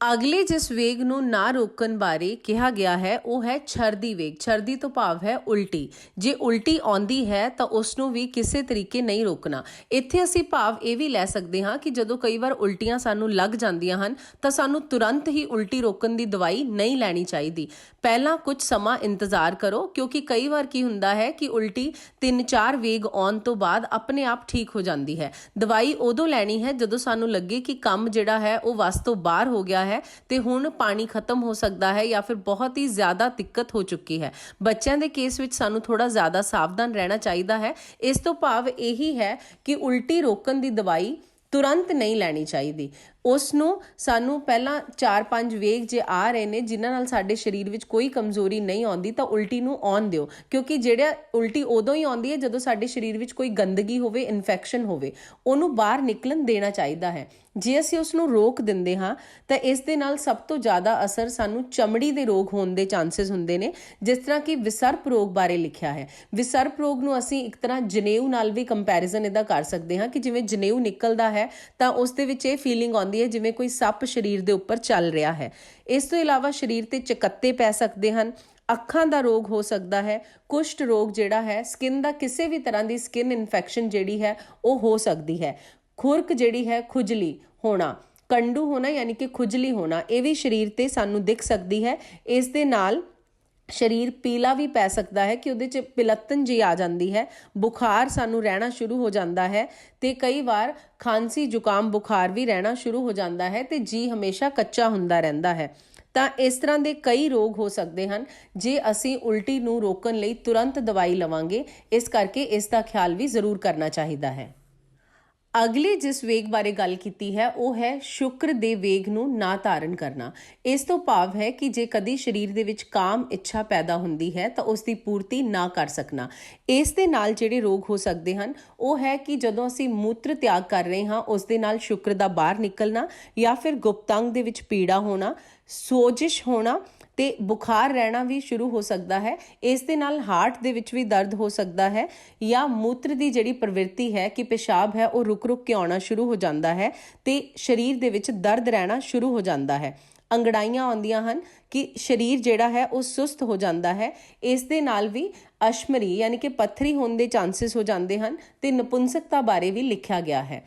ਅਗਲੇ ਜਿਸ ਵੇਗ ਨੂੰ ਨਾ ਰੋਕਣ ਬਾਰੇ ਕਿਹਾ ਗਿਆ ਹੈ ਉਹ ਹੈ ਛਰਦੀ ਵੇਗ। ਛਰਦੀ ਤੋਂ ਭਾਵ ਹੈ ਉਲਟੀ। ਜੇ ਉਲਟੀ ਆਉਂਦੀ ਹੈ ਤਾਂ ਉਸ ਨੂੰ ਵੀ ਕਿਸੇ ਤਰੀਕੇ ਨਹੀਂ ਰੋਕਣਾ। ਇੱਥੇ ਅਸੀਂ ਭਾਵ ਇਹ ਵੀ ਲੈ ਸਕਦੇ ਹਾਂ ਕਿ ਜਦੋਂ ਕਈ ਵਾਰ ਉਲਟੀਆਂ ਸਾਨੂੰ ਲੱਗ ਜਾਂਦੀਆਂ ਹਨ ਤਾਂ ਸਾਨੂੰ ਤੁਰੰਤ ਹੀ ਉਲਟੀ ਰੋਕਣ ਦੀ ਦਵਾਈ ਨਹੀਂ ਲੈਣੀ ਚਾਹੀਦੀ। ਪਹਿਲਾਂ ਕੁਝ ਸਮਾਂ ਇੰਤਜ਼ਾਰ ਕਰੋ, ਕਿਉਂਕਿ ਕਈ ਵਾਰ ਕੀ ਹੁੰਦਾ ਹੈ ਕਿ ਉਲਟੀ 3-4 ਵੇਗ ਆਉਣ ਤੋਂ ਬਾਅਦ ਆਪਣੇ ਆਪ ਠੀਕ ਹੋ ਜਾਂਦੀ ਹੈ। ਦਵਾਈ ਉਦੋਂ ਲੈਣੀ ਹੈ ਜਦੋਂ ਸਾਨੂੰ ਲੱਗੇ ਕਿ ਕੰਮ ਜਿਹੜਾ ਹੈ ਉਹ ਵੱਸ ਤੋਂ ਬਾਹਰ ਹੋ ਗਿਆ ਹੈ ਤੇ ਹੁਣ ਪਾਣੀ ਖਤਮ ਹੋ ਸਕਦਾ ਹੈ ਜਾਂ ਫਿਰ ਬਹੁਤ ਹੀ ਜ਼ਿਆਦਾ ਦਿੱਕਤ ਹੋ ਚੁੱਕੀ ਹੈ। ਬੱਚਿਆਂ ਦੇ ਕੇਸ ਵਿੱਚ ਸਾਨੂੰ ਥੋੜਾ ਜ਼ਿਆਦਾ ਸਾਵਧਾਨ ਰਹਿਣਾ ਚਾਹੀਦਾ ਹੈ। ਇਸ ਤੋਂ ਭਾਵ ਇਹੀ ਹੈ ਕਿ ਉਲਟੀ ਰੋਕਣ ਦੀ ਦਵਾਈ ਤੁਰੰਤ ਨਹੀਂ ਲੈਣੀ ਚਾਹੀਦੀ। ਉਸ ਨੂੰ ਸਾਨੂੰ ਪਹਿਲਾਂ 4-5 ਵੇਗ ਜੇ ਆ ਰਹੇ ਨੇ ਜਿਨ੍ਹਾਂ ਨਾਲ ਸਾਡੇ ਸਰੀਰ ਵਿੱਚ ਕੋਈ ਕਮਜ਼ੋਰੀ ਨਹੀਂ ਆਉਂਦੀ ਤਾਂ ਉਲਟੀ ਨੂੰ ਆਉਣ ਦਿਓ, ਕਿਉਂਕਿ ਜਿਹੜਾ ਉਲਟੀ ਉਦੋਂ ਹੀ ਆਉਂਦੀ ਹੈ ਜਦੋਂ ਸਾਡੇ ਸਰੀਰ ਵਿੱਚ ਕੋਈ ਗੰਦਗੀ ਹੋਵੇ, ਇਨਫੈਕਸ਼ਨ ਹੋਵੇ, ਉਹਨੂੰ ਬਾਹਰ ਨਿਕਲਣ ਦੇਣਾ ਚਾਹੀਦਾ ਹੈ। ਜੇ ਅਸੀਂ ਉਸ ਨੂੰ ਰੋਕ ਦਿੰਦੇ ਹਾਂ ਤਾਂ ਇਸ ਦੇ ਨਾਲ ਸਭ ਤੋਂ ਜ਼ਿਆਦਾ ਅਸਰ ਸਾਨੂੰ ਚਮੜੀ ਦੇ ਰੋਗ ਹੋਣ ਦੇ ਚਾਂਸਸ ਹੁੰਦੇ ਨੇ, ਜਿਸ ਤਰ੍ਹਾਂ ਕਿ ਵਿਸਰਪ ਰੋਗ ਬਾਰੇ ਲਿਖਿਆ ਹੈ। ਵਿਸਰਪ ਰੋਗ ਨੂੰ ਅਸੀਂ ਇੱਕ ਤਰ੍ਹਾਂ ਜਨੇਊ ਨਾਲ ਵੀ ਕੰਪੈਰੀਜ਼ਨ ਇਹਦਾ ਕਰ ਸਕਦੇ ਹਾਂ ਕਿ ਜਿਵੇਂ ਜਨੇਊ ਨਿਕਲਦਾ ਹੈ ਤਾਂ ਉਸ ਦੇ ਵਿੱਚ ਇਹ ਫੀਲਿੰਗ ਆਉਂਦੀ ਹੈ ਜਿਵੇਂ ਕੋਈ ਸੱਪ ਸਰੀਰ ਦੇ ਉੱਪਰ ਚੱਲ ਰਿਹਾ ਹੈ। ਇਸ ਤੋਂ ਇਲਾਵਾ ਸਰੀਰ ਤੇ ਚਕੱਤੇ ਪੈ ਸਕਦੇ ਹਨ, ਅੱਖਾਂ ਦਾ ਰੋਗ ਹੋ ਸਕਦਾ ਹੈ, ਕੁਸ਼ਟ ਰੋਗ ਜਿਹੜਾ ਹੈ, ਸਕਿਨ ਦਾ ਕਿਸੇ ਵੀ ਤਰ੍ਹਾਂ ਦੀ ਸਕਿਨ ਇਨਫੈਕਸ਼ਨ ਜਿਹੜੀ ਹੈ ਉਹ ਹੋ ਸਕਦੀ ਹੈ। ਖੁਰਕ ਜਿਹੜੀ ਹੈ, ਖੁਜਲੀ ਹੋਣਾ, ਕੰਡੂ ਹੋਣਾ ਯਾਨੀ ਕਿ ਖੁਜਲੀ ਹੋਣਾ, ਇਹ ਵੀ ਸਰੀਰ ਤੇ ਸਾਨੂੰ ਦਿਖ ਸਕਦੀ ਹੈ। ਇਸ ਦੇ ਨਾਲ ਸਰੀਰ ਪੀਲਾ ਵੀ ਪੈ ਸਕਦਾ ਹੈ ਕਿ ਉਹਦੇ 'ਚ ਪਿਲੱਤਨ ਜੀ ਆ ਜਾਂਦੀ ਹੈ, ਬੁਖਾਰ ਸਾਨੂੰ ਰਹਿਣਾ ਸ਼ੁਰੂ ਹੋ ਜਾਂਦਾ ਹੈ ਤੇ ਕਈ ਵਾਰ ਖਾਂਸੀ, ਜ਼ੁਕਾਮ, ਬੁਖਾਰ ਵੀ ਰਹਿਣਾ ਸ਼ੁਰੂ ਹੋ ਜਾਂਦਾ ਹੈ ਤੇ ਜੀ ਹਮੇਸ਼ਾ ਕੱਚਾ ਹੁੰਦਾ ਰਹਿੰਦਾ ਹੈ। ਤਾਂ ਇਸ ਤਰ੍ਹਾਂ ਦੇ ਕਈ ਰੋਗ ਹੋ ਸਕਦੇ ਹਨ ਜੇ ਅਸੀਂ ਉਲਟੀ ਨੂੰ ਰੋਕਣ ਲਈ ਤੁਰੰਤ ਦਵਾਈ ਲਵਾਂਗੇ। ਇਸ ਕਰਕੇ ਇਸ ਦਾ ਖਿਆਲ ਵੀ ਜ਼ਰੂਰ ਕਰਨਾ ਚਾਹੀਦਾ ਹੈ। ਅਗਲੇ ਜਿਸ ਵੇਗ ਬਾਰੇ ਗੱਲ ਕੀਤੀ ਹੈ ਉਹ ਹੈ ਸ਼ੁਕਰ ਦੇ ਵੇਗ ਨੂੰ ਨਾ ਧਾਰਨ ਕਰਨਾ। ਇਸ ਤੋਂ ਭਾਵ ਹੈ ਕਿ ਜੇ ਕਦੀ ਸਰੀਰ ਦੇ ਵਿੱਚ ਕਾਮ ਇੱਛਾ ਪੈਦਾ ਹੁੰਦੀ ਹੈ ਤਾਂ ਉਸ ਦੀ ਪੂਰਤੀ ਨਾ ਕਰ ਸਕਣਾ। ਇਸ ਦੇ ਨਾਲ ਜਿਹੜੇ ਰੋਗ ਹੋ ਸਕਦੇ ਹਨ ਉਹ ਹੈ ਕਿ ਜਦੋਂ ਅਸੀਂ ਮੂਤਰ ਤਿਆਗ ਕਰ ਰਹੇ ਹਾਂ ਉਸ ਦੇ ਨਾਲ ਸ਼ੁਕਰ ਦਾ ਬਾਹਰ ਨਿਕਲਣਾ, ਜਾਂ ਫਿਰ ਗੁਪਤਾਂਗ ਦੇ ਵਿੱਚ ਪੀੜਾ ਹੋਣਾ, ਸੋਜਿਸ਼ ਹੋਣਾ ਤੇ ਬੁਖਾਰ ਰਹਿਣਾ ਵੀ ਸ਼ੁਰੂ ਹੋ ਸਕਦਾ ਹੈ। ਇਸ ਦੇ ਨਾਲ ਹਾਰਟ ਦੇ ਵਿੱਚ ਵੀ ਦਰਦ ਹੋ ਸਕਦਾ ਹੈ, ਜਾਂ ਮੂਤਰ ਦੀ ਜਿਹੜੀ ਪ੍ਰਵਿਰਤੀ ਹੈ ਕਿ ਪਿਸ਼ਾਬ ਹੈ ਉਹ ਰੁਕ ਰੁਕ ਕੇ ਆਉਣਾ ਸ਼ੁਰੂ ਹੋ ਜਾਂਦਾ ਹੈ ਤੇ ਸਰੀਰ ਦੇ ਵਿੱਚ ਦਰਦ ਰਹਿਣਾ ਸ਼ੁਰੂ ਹੋ ਜਾਂਦਾ ਹੈ। ਅੰਗੜਾਈਆਂ ਆਉਂਦੀਆਂ ਹਨ ਕਿ ਸਰੀਰ ਜਿਹੜਾ ਹੈ ਉਹ ਸੁਸਤ ਹੋ ਜਾਂਦਾ ਹੈ। ਇਸ ਦੇ ਨਾਲ ਵੀ ਅਸ਼ਮਰੀ ਯਾਨੀ ਕਿ ਪੱਥਰੀ ਹੋਣ ਦੇ ਚਾਂਸਸ ਹੋ ਜਾਂਦੇ ਹਨ ਤੇ ਨਪੁੰਸਕਤਾ ਬਾਰੇ ਵੀ ਲਿਖਿਆ ਗਿਆ ਹੈ।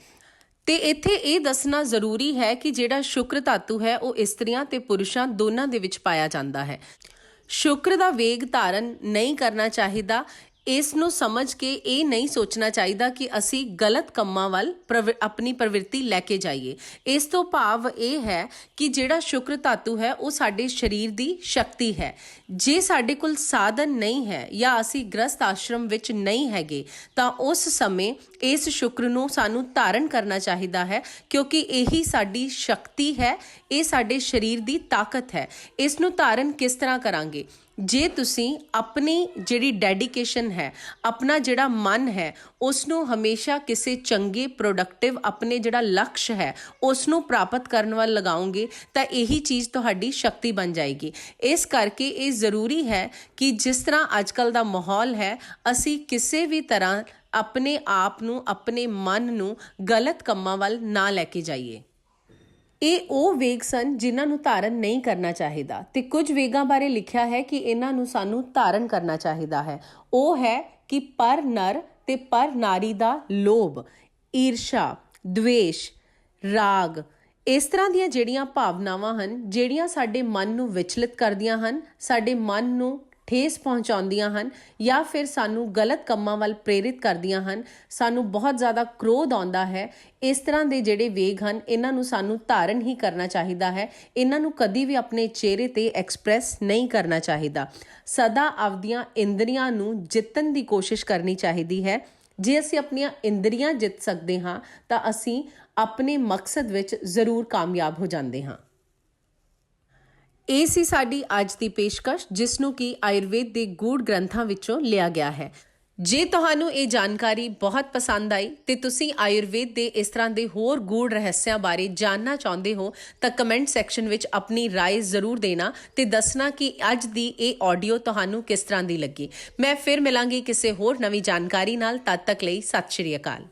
ਤੇ ਇੱਥੇ ਇਹ ਦੱਸਣਾ ਜ਼ਰੂਰੀ ਹੈ ਕਿ ਜਿਹੜਾ ਸ਼ੁਕਰ ਧਾਤੂ ਹੈ ਉਹ ਇਸਤਰੀਆਂ ਤੇ ਪੁਰਸ਼ਾਂ ਦੋਨਾਂ ਦੇ ਵਿੱਚ ਪਾਇਆ ਜਾਂਦਾ ਹੈ। ਸ਼ੁਕਰ ਦਾ ਵੇਗ ਧਾਰਨ ਨਹੀਂ ਕਰਨਾ ਚਾਹੀਦਾ। ਇਸ ਨੂੰ ਸਮਝ ਕੇ ਇਹ ਨਹੀਂ ਸੋਚਣਾ ਚਾਹੀਦਾ ਕਿ ਅਸੀਂ ਗਲਤ ਕੰਮਾਂ ਵੱਲ ਆਪਣੀ ਪ੍ਰਵਿਰਤੀ ਲੈ ਕੇ ਜਾਈਏ। ਇਸ ਤੋਂ ਭਾਵ ਇਹ ਹੈ ਕਿ ਜਿਹੜਾ ਸ਼ੁਕਰ ਧਾਤੂ ਹੈ ਉਹ ਸਾਡੇ ਸਰੀਰ ਦੀ ਸ਼ਕਤੀ ਹੈ। ਜੇ ਸਾਡੇ ਕੋਲ ਸਾਧਨ ਨਹੀਂ ਹੈ ਜਾਂ ਅਸੀਂ ਗ੍ਰਸਤ ਆਸ਼ਰਮ ਵਿੱਚ ਨਹੀਂ ਹੈਗੇ ਤਾਂ ਉਸ ਸਮੇਂ ਇਸ ਸ਼ੁਕਰ ਨੂੰ ਸਾਨੂੰ ਧਾਰਨ ਕਰਨਾ ਚਾਹੀਦਾ ਹੈ, ਕਿਉਂਕਿ ਇਹੀ ਸਾਡੀ ਸ਼ਕਤੀ ਹੈ, ਇਹ ਸਾਡੇ ਸਰੀਰ ਦੀ ਤਾਕਤ ਹੈ। ਇਸ ਨੂੰ ਧਾਰਨ ਕਿਸ ਤਰ੍ਹਾਂ ਕਰਾਂਗੇ? ਜੇ ਤੁਸੀਂ ਆਪਣੀ ਜਿਹੜੀ ਡੈਡੀਕੇਸ਼ਨ ਹੈ, ਆਪਣਾ ਜਿਹੜਾ ਮਨ ਹੈ, ਉਸ ਨੂੰ ਹਮੇਸ਼ਾ ਕਿਸੇ ਚੰਗੇ ਪ੍ਰੋਡਕਟਿਵ ਆਪਣੇ ਜਿਹੜਾ ਲਕਸ਼ ਹੈ ਉਸ ਨੂੰ ਪ੍ਰਾਪਤ ਕਰਨ ਵੱਲ ਲਗਾਓਗੇ ਤਾਂ ਇਹੀ ਚੀਜ਼ ਤੁਹਾਡੀ ਸ਼ਕਤੀ ਬਣ ਜਾਏਗੀ। ਇਸ ਕਰਕੇ ਇਹ ਜ਼ਰੂਰੀ ਹੈ ਕਿ ਜਿਸ ਤਰ੍ਹਾਂ ਅੱਜ ਕੱਲ੍ਹ ਦਾ ਮਾਹੌਲ ਹੈ, ਅਸੀਂ ਕਿਸੇ ਵੀ ਤਰ੍ਹਾਂ ਆਪਣੇ ਆਪ ਨੂੰ, ਆਪਣੇ ਮਨ ਨੂੰ ਗਲਤ ਕੰਮਾਂ ਵੱਲ ਨਾ ਲੈ ਕੇ ਜਾਈਏ। ਇਹ ਉਹ ਵੇਗ ਸਨ ਜਿਨ੍ਹਾਂ ਨੂੰ ਧਾਰਨ ਨਹੀਂ ਕਰਨਾ ਚਾਹੀਦਾ ਤੇ ਕੁਝ ਵੇਗਾਂ ਬਾਰੇ ਲਿਖਿਆ ਹੈ ਕਿ ਇਹਨਾਂ ਨੂੰ ਸਾਨੂੰ ਧਾਰਨ ਕਰਨਾ ਚਾਹੀਦਾ ਹੈ। ਉਹ ਹੈ ਕਿ ਪਰ ਨਰ ਤੇ ਪਰ ਨਾਰੀ ਦਾ ਲੋਭ, ਈਰਸ਼ਾ, ਦਵੇਸ਼, ਰਾਗ, ਇਸ ਤਰ੍ਹਾਂ ਦੀਆਂ ਜਿਹੜੀਆਂ ਭਾਵਨਾਵਾਂ ਹਨ ਜਿਹੜੀਆਂ ਸਾਡੇ ਮਨ ਨੂੰ ਵਿਚਲਿਤ ਕਰਦੀਆਂ ਹਨ, ਸਾਡੇ ਮਨ ਨੂੰ ਠੇਸ ਪਹੁੰਚਾਉਂਦੀਆਂ ਹਨ ਜਾਂ ਫਿਰ ਸਾਨੂੰ ਗਲਤ ਕੰਮਾਂ ਵੱਲ ਪ੍ਰੇਰਿਤ ਕਰਦੀਆਂ ਹਨ, ਸਾਨੂੰ ਬਹੁਤ ਜ਼ਿਆਦਾ ਕ੍ਰੋਧ ਆਉਂਦਾ ਹੈ। ਇਸ ਤਰ੍ਹਾਂ ਦੇ ਜਿਹੜੇ ਵੇਗ ਹਨ ਇਹਨਾਂ ਨੂੰ ਸਾਨੂੰ ਧਾਰਨ ਹੀ ਕਰਨਾ ਚਾਹੀਦਾ ਹੈ। ਇਹਨਾਂ ਨੂੰ ਕਦੀ ਵੀ ਆਪਣੇ ਚਿਹਰੇ ਤੇ ਐਕਸਪ੍ਰੈਸ ਨਹੀਂ ਕਰਨਾ ਚਾਹੀਦਾ। ਸਦਾ ਆਪਦੀਆਂ ਇੰਦਰੀਆਂ ਨੂੰ ਜਿੱਤਣ ਦੀ ਕੋਸ਼ਿਸ਼ ਕਰਨੀ ਚਾਹੀਦੀ ਹੈ। ਜੇ ਅਸੀਂ ਆਪਣੀਆਂ ਇੰਦਰੀਆਂ ਜਿੱਤ ਸਕਦੇ ਹਾਂ ਤਾਂ ਅਸੀਂ ਆਪਣੇ ਮਕਸਦ ਵਿੱਚ ਜ਼ਰੂਰ ਕਾਮਯਾਬ ਹੋ ਜਾਂਦੇ ਹਾਂ। ਇਹ ਸੀ ਸਾਡੀ ਅੱਜ ਦੀ ਪੇਸ਼ਕਸ਼, ਜਿਸ ਨੂੰ ਕਿ ਆਯੁਰਵੇਦ ਦੇ ਗੂੜ ਗ੍ਰੰਥਾਂ ਵਿੱਚੋਂ ਲਿਆ ਗਿਆ ਹੈ। ਜੇ ਤੁਹਾਨੂੰ ਇਹ ਜਾਣਕਾਰੀ ਬਹੁਤ ਪਸੰਦ ਆਈ ਤੇ ਤੁਸੀਂ ਆਯੁਰਵੇਦ ਦੇ ਇਸ ਤਰ੍ਹਾਂ ਦੇ ਹੋਰ ਗੂੜ ਰਹੱਸਿਆਂ ਬਾਰੇ ਜਾਣਨਾ ਚਾਹੁੰਦੇ ਹੋ ਤਾਂ ਕਮੈਂਟ ਸੈਕਸ਼ਨ ਵਿੱਚ ਆਪਣੀ ਰਾਏ ਜ਼ਰੂਰ ਦੇਣਾ ਤੇ ਦੱਸਣਾ ਕਿ ਅੱਜ ਦੀ ਇਹ ਆਡੀਓ ਤੁਹਾਨੂੰ ਕਿਸ ਤਰ੍ਹਾਂ ਦੀ ਲੱਗੀ। ਮੈਂ ਫਿਰ ਮਿਲਾਂਗੀ ਕਿਸੇ ਹੋਰ ਨਵੀਂ ਜਾਣਕਾਰੀ ਨਾਲ। ਤਦ ਤੱਕ ਲਈ ਸਤਿ ਸ਼੍ਰੀ ਅਕਾਲ।